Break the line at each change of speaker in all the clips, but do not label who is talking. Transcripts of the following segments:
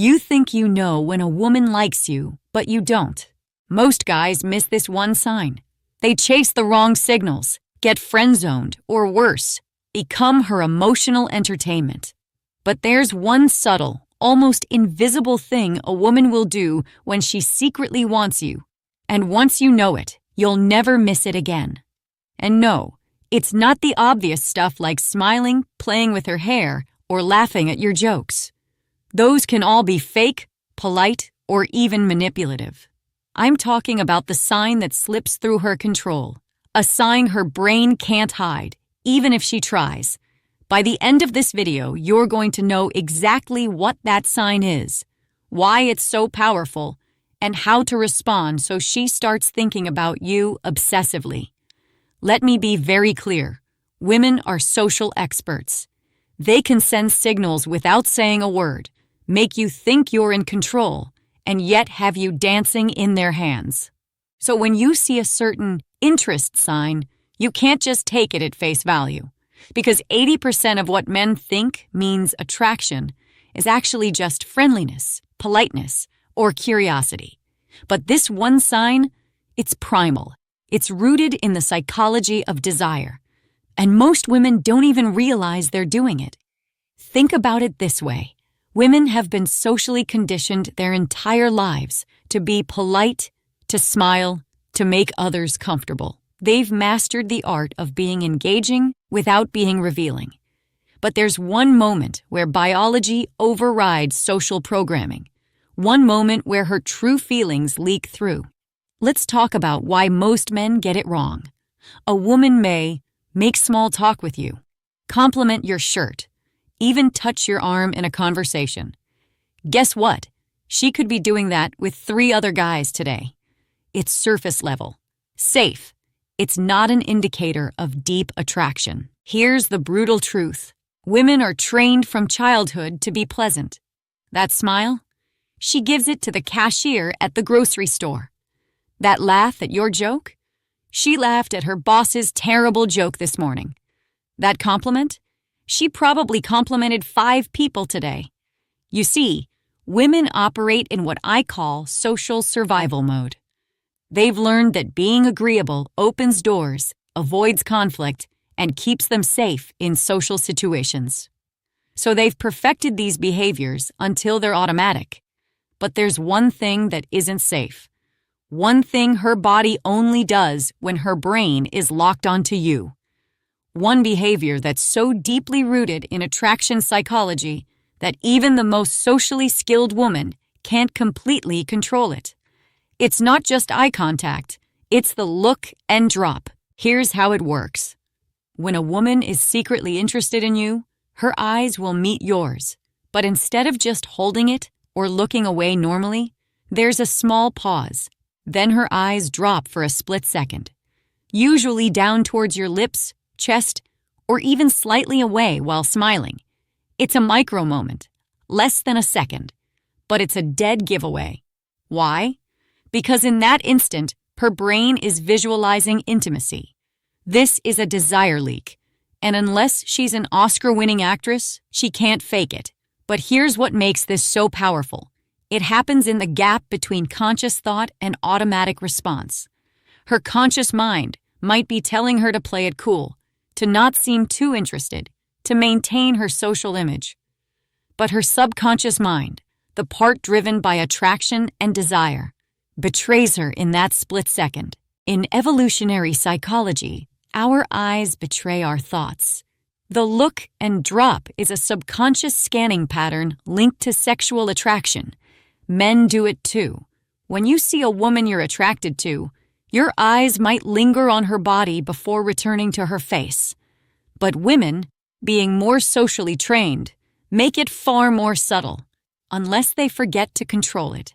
You think you know when a woman likes you, but you don't. Most guys miss this one sign. They chase the wrong signals, get friend-zoned, or worse, become her emotional entertainment. But there's one subtle, almost invisible thing a woman will do when she secretly wants you. And once you know it, you'll never miss it again. And no, it's not the obvious stuff like smiling, playing with her hair, or laughing at your jokes. Those can all be fake, polite, or even manipulative. I'm talking about the sign that slips through her control, a sign her brain can't hide, even if she tries. By the end of this video, you're going to know exactly what that sign is, why it's so powerful, and how to respond so she starts thinking about you obsessively. Let me be very clear. Women are social experts. They can send signals without saying a word, make you think you're in control, and yet have you dancing in their hands. So when you see a certain interest sign, you can't just take it at face value, because 80% of what men think means attraction is actually just friendliness, politeness, or curiosity. But this one sign, it's primal. It's rooted in the psychology of desire. And most women don't even realize they're doing it. Think about it this way. Women have been socially conditioned their entire lives to be polite, to smile, to make others comfortable. They've mastered the art of being engaging without being revealing. But there's one moment where biology overrides social programming. One moment where her true feelings leak through. Let's talk about why most men get it wrong. A woman may make small talk with you, compliment your shirt, even touch your arm in a conversation. Guess what? She could be doing that with 3 other guys today. It's surface level, safe. It's not an indicator of deep attraction. Here's the brutal truth. Women are trained from childhood to be pleasant. That smile? She gives it to the cashier at the grocery store. That laugh at your joke? She laughed at her boss's terrible joke this morning. That compliment? She probably complimented 5 people today. You see, women operate in what I call social survival mode. They've learned that being agreeable opens doors, avoids conflict, and keeps them safe in social situations. So they've perfected these behaviors until they're automatic. But there's one thing that isn't safe. One thing her body only does when her brain is locked onto you. One behavior that's so deeply rooted in attraction psychology that even the most socially skilled woman can't completely control it. It's not just eye contact, it's the look and drop. Here's how it works. When a woman is secretly interested in you, her eyes will meet yours. But instead of just holding it or looking away normally, there's a small pause. Then her eyes drop for a split second, usually down towards your lips, chest, or even slightly away while smiling. It's a micro moment, less than a second, but it's a dead giveaway. Why? Because in that instant, her brain is visualizing intimacy. This is a desire leak, and unless she's an Oscar-winning actress, she can't fake it. But here's what makes this so powerful. It happens in the gap between conscious thought and automatic response. Her conscious mind might be telling her to play it cool, to not seem too interested, to maintain her social image. But her subconscious mind, the part driven by attraction and desire, betrays her in that split second. In evolutionary psychology, our eyes betray our thoughts. The look and drop is a subconscious scanning pattern linked to sexual attraction. Men do it too. When you see a woman you're attracted to, your eyes might linger on her body before returning to her face. But women, being more socially trained, make it far more subtle, unless they forget to control it.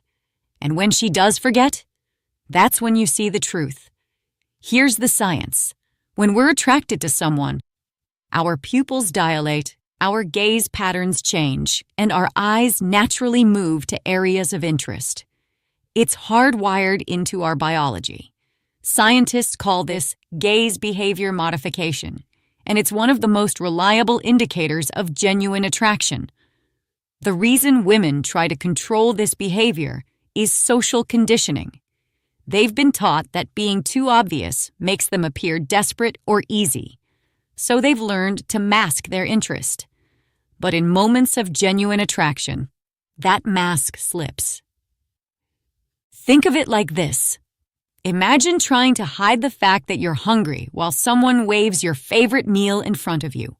And when she does forget, that's when you see the truth. Here's the science. When we're attracted to someone, our pupils dilate, our gaze patterns change, and our eyes naturally move to areas of interest. It's hardwired into our biology. Scientists call this gaze behavior modification, and it's one of the most reliable indicators of genuine attraction. The reason women try to control this behavior is social conditioning. They've been taught that being too obvious makes them appear desperate or easy, so they've learned to mask their interest. But in moments of genuine attraction, that mask slips. Think of it like this. Imagine trying to hide the fact that you're hungry while someone waves your favorite meal in front of you.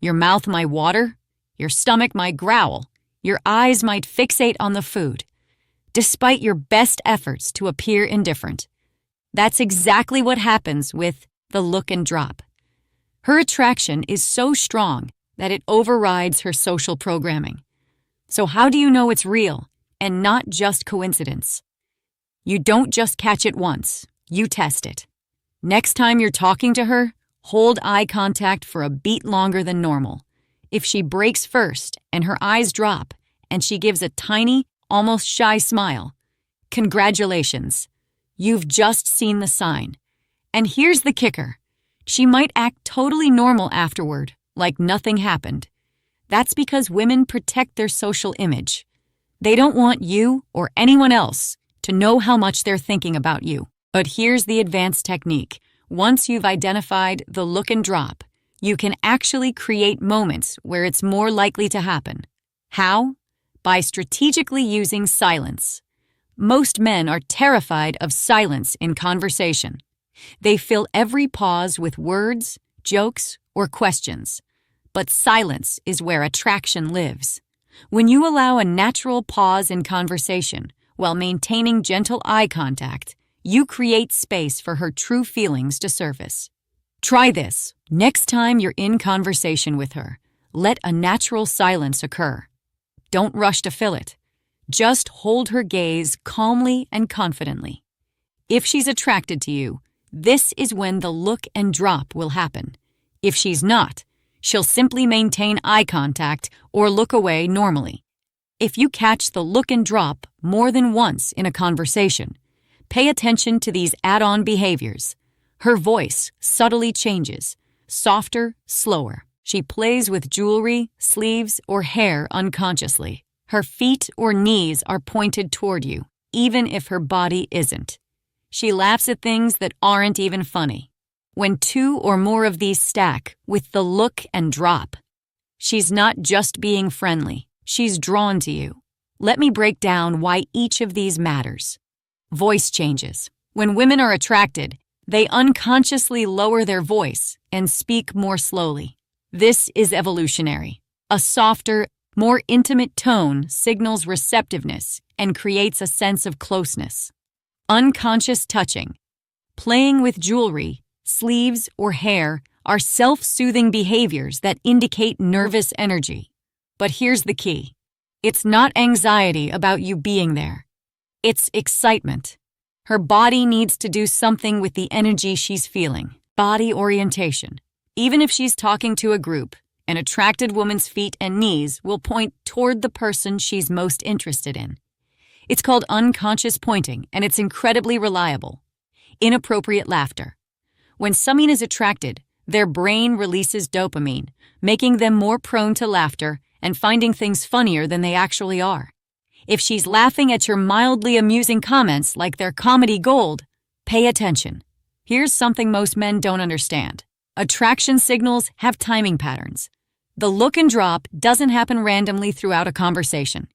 Your mouth might water, your stomach might growl, your eyes might fixate on the food, despite your best efforts to appear indifferent. That's exactly what happens with the look and drop. Her attraction is so strong that it overrides her social programming. So how do you know it's real and not just coincidence? You don't just catch it once, you test it. Next time you're talking to her, hold eye contact for a beat longer than normal. If she breaks first and her eyes drop and she gives a tiny, almost shy smile, congratulations, you've just seen the sign. And here's the kicker. She might act totally normal afterward, like nothing happened. That's because women protect their social image. They don't want you or anyone else to know how much they're thinking about you. But here's the advanced technique. Once you've identified the look and drop, you can actually create moments where it's more likely to happen. How? By strategically using silence. Most men are terrified of silence in conversation. They fill every pause with words, jokes, or questions. But silence is where attraction lives. When you allow a natural pause in conversation while maintaining gentle eye contact, you create space for her true feelings to surface. Try this. Next time you're in conversation with her, let a natural silence occur. Don't rush to fill it. Just hold her gaze calmly and confidently. If she's attracted to you, this is when the look and drop will happen. If she's not, she'll simply maintain eye contact or look away normally. If you catch the look and drop more than once in a conversation, pay attention to these add-on behaviors. Her voice subtly changes, softer, slower. She plays with jewelry, sleeves, or hair unconsciously. Her feet or knees are pointed toward you, even if her body isn't. She laughs at things that aren't even funny. When two or more of these stack with the look and drop, she's not just being friendly. She's drawn to you. Let me break down why each of these matters. Voice changes. When women are attracted, they unconsciously lower their voice and speak more slowly. This is evolutionary. A softer, more intimate tone signals receptiveness and creates a sense of closeness. Unconscious touching, playing with jewelry, sleeves, or hair are self-soothing behaviors that indicate nervous energy. But here's the key. It's not anxiety about you being there. It's excitement. Her body needs to do something with the energy she's feeling. Body orientation. Even if she's talking to a group, an attracted woman's feet and knees will point toward the person she's most interested in. It's called unconscious pointing, and it's incredibly reliable. Inappropriate laughter. When someone is attracted, their brain releases dopamine, making them more prone to laughter and finding things funnier than they actually are. If she's laughing at your mildly amusing comments like they're comedy gold, pay attention. Here's something most men don't understand. Attraction signals have timing patterns. The look and drop doesn't happen randomly throughout a conversation.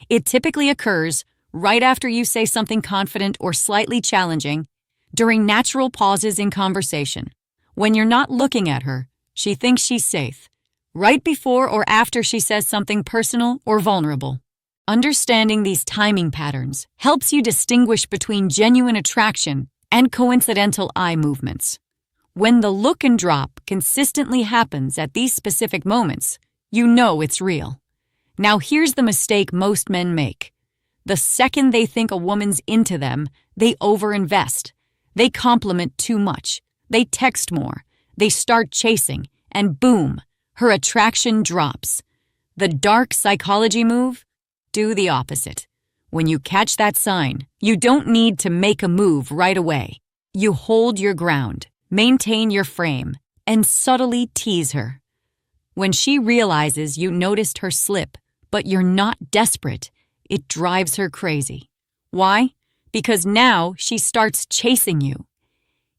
It typically occurs right after you say something confident or slightly challenging, during natural pauses in conversation. When you're not looking at her, she thinks she's safe. Right before or after she says something personal or vulnerable. Understanding these timing patterns helps you distinguish between genuine attraction and coincidental eye movements. When the look and drop consistently happens at these specific moments, you know it's real. Now here's the mistake most men make. The second they think a woman's into them, they overinvest. They compliment too much. They text more. They start chasing, and boom, her attraction drops. The dark psychology move? Do the opposite. When you catch that sign, you don't need to make a move right away. You hold your ground, maintain your frame, and subtly tease her. When she realizes you noticed her slip, but you're not desperate, it drives her crazy. Why? Because now she starts chasing you.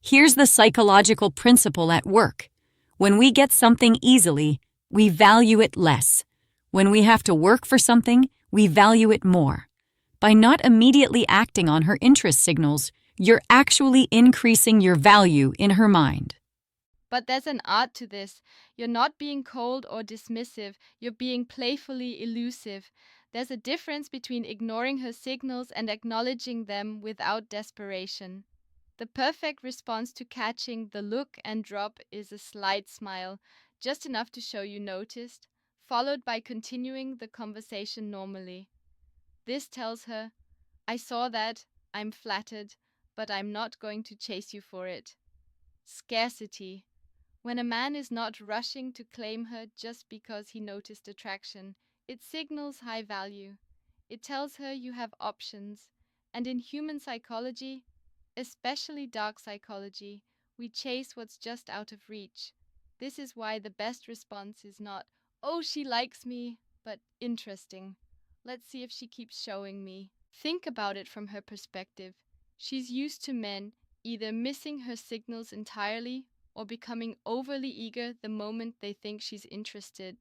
Here's the psychological principle at work. When we get something easily, we value it less. When we have to work for something, we value it more. By not immediately acting on her interest signals, you're actually increasing your value in her mind.
But there's an art to this. You're not being cold or dismissive, you're being playfully elusive. There's a difference between ignoring her signals and acknowledging them without desperation. The perfect response to catching the look and drop is a slight smile, just enough to show you noticed, followed by continuing the conversation normally. This tells her, I saw that, I'm flattered, but I'm not going to chase you for it. Scarcity. When a man is not rushing to claim her just because he noticed attraction, it signals high value. It tells her you have options. And in human psychology, especially dark psychology, we chase what's just out of reach. This is why the best response is not, oh, she likes me, but interesting. Let's see if she keeps showing me. Think about it from her perspective. She's used to men either missing her signals entirely or becoming overly eager the moment they think she's interested.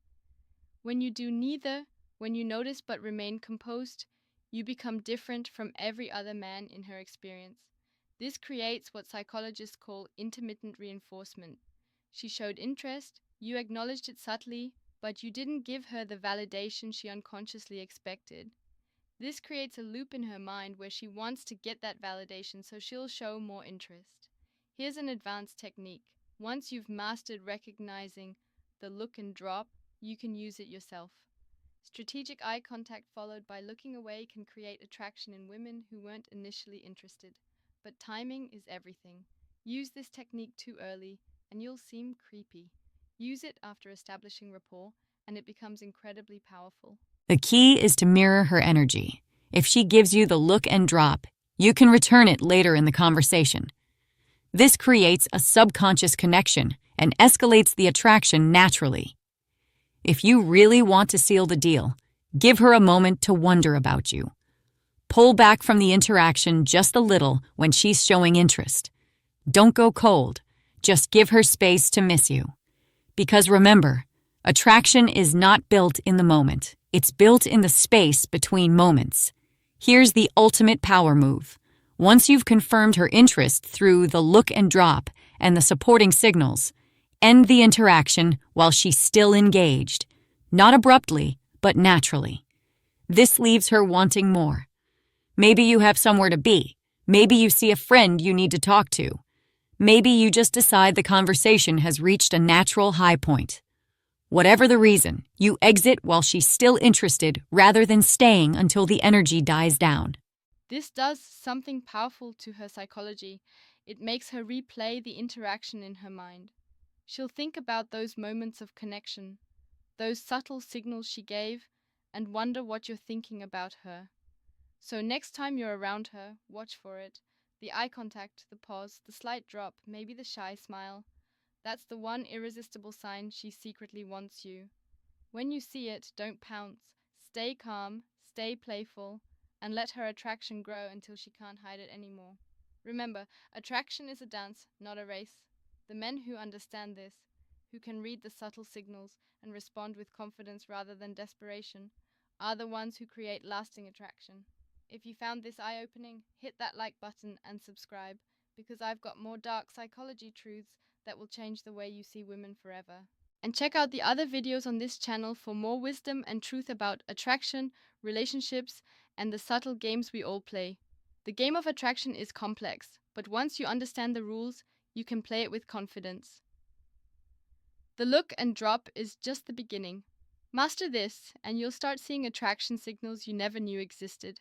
When you do neither, when you notice but remain composed, you become different from every other man in her experience. This creates what psychologists call intermittent reinforcement. She showed interest, you acknowledged it subtly, but you didn't give her the validation she unconsciously expected. This creates a loop in her mind where she wants to get that validation, so she'll show more interest. Here's an advanced technique. Once you've mastered recognizing the look and drop, you can use it yourself. Strategic eye contact followed by looking away can create attraction in women who weren't initially interested. But timing is everything. Use this technique too early, and you'll seem creepy. Use it after establishing rapport, and it becomes incredibly powerful.
The key is to mirror her energy. If she gives you the look and drop, you can return it later in the conversation. This creates a subconscious connection and escalates the attraction naturally. If you really want to seal the deal, give her a moment to wonder about you. Pull back from the interaction just a little when she's showing interest. Don't go cold. Just give her space to miss you. Because remember, attraction is not built in the moment. It's built in the space between moments. Here's the ultimate power move. Once you've confirmed her interest through the look and drop and the supporting signals, end the interaction while she's still engaged. Not abruptly, but naturally. This leaves her wanting more. Maybe you have somewhere to be. Maybe you see a friend you need to talk to. Maybe you just decide the conversation has reached a natural high point. Whatever the reason, you exit while she's still interested rather than staying until the energy dies down.
This does something powerful to her psychology. It makes her replay the interaction in her mind. She'll think about those moments of connection, those subtle signals she gave, and wonder what you're thinking about her. So next time you're around her, watch for it. The eye contact, the pause, the slight drop, maybe the shy smile. That's the one irresistible sign she secretly wants you. When you see it, don't pounce. Stay calm, stay playful, and let her attraction grow until she can't hide it anymore. Remember, attraction is a dance, not a race. The men who understand this, who can read the subtle signals and respond with confidence rather than desperation, are the ones who create lasting attraction. If you found this eye-opening, hit that like button and subscribe, because I've got more dark psychology truths that will change the way you see women forever. And check out the other videos on this channel for more wisdom and truth about attraction, relationships, and the subtle games we all play. The game of attraction is complex, but once you understand the rules, you can play it with confidence. The look and drop is just the beginning. Master this, and you'll start seeing attraction signals you never knew existed.